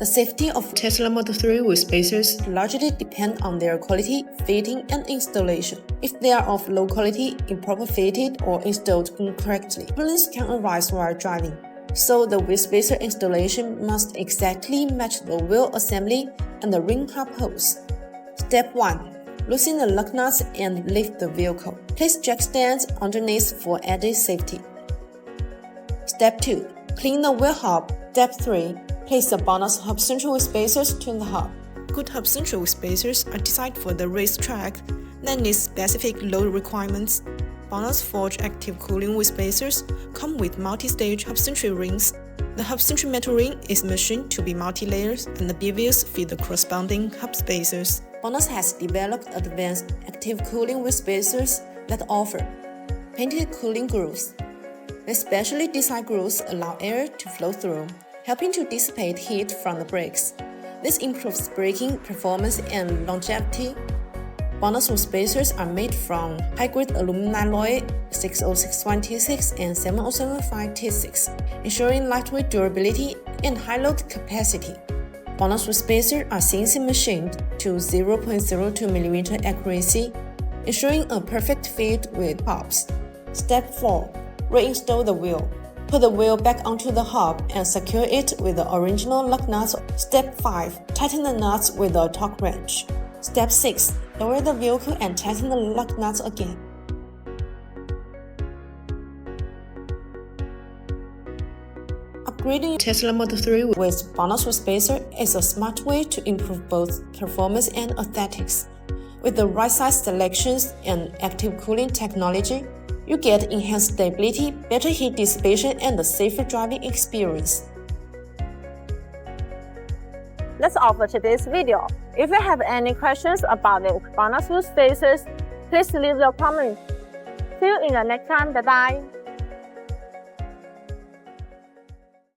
The safety of Tesla Model 3 wheel spacers largely depend on their quality, fitting, and installation. If they are of low quality, improper fitted, or installed incorrectly, problems can arise while driving. So the wheel spacer installation must exactly match the wheel assembly and the ring hub holes. Step 1. Loosen the lug nuts and lift the vehicle. Place jack stands underneath for added safety. Step 2. Clean the wheel hub. Step 3. Place the BONOSS hub central wheel spacers to the hub. Good hub central wheel spacers are designed for the racetrack that needs specific load requirements. BONOSS Forge active cooling wheel spacers come with multi-stage hub central rings. The hub central metal ring is machined to be multi-layers, and the beavers fit the corresponding hub spacers. BONOSS has developed advanced active cooling wheel spacers that offer painted cooling grooves. The specially designed grooves allow air to flow through, helping to dissipate heat from the brakes. This improves braking performance and longevity. BONOSS wheel spacers are made from high-grade aluminum alloy 6061T6 and 7075T6, ensuring lightweight durability and high load capacity. BONOSS wheel spacers are CNC machined to 0.02mm accuracy, ensuring a perfect fit with hubs. Step 4. Reinstall the wheel. Put the wheel back onto the hub and secure it with the original lug nuts. Step 5. Tighten the nuts with a torque wrench. Step 6. Lower the vehicle and tighten the lug nuts again. Upgrading Tesla Model 3 with BONOSS wheel spacer is a smart way to improve both performance and aesthetics. With the right size selections and active cooling technology, you get enhanced stability, better heat dissipation, and a safer driving experience. That's all for today's video. If you have any questions about the BONOSS wheel spacers, please leave your comment. See you in the next time. Bye bye.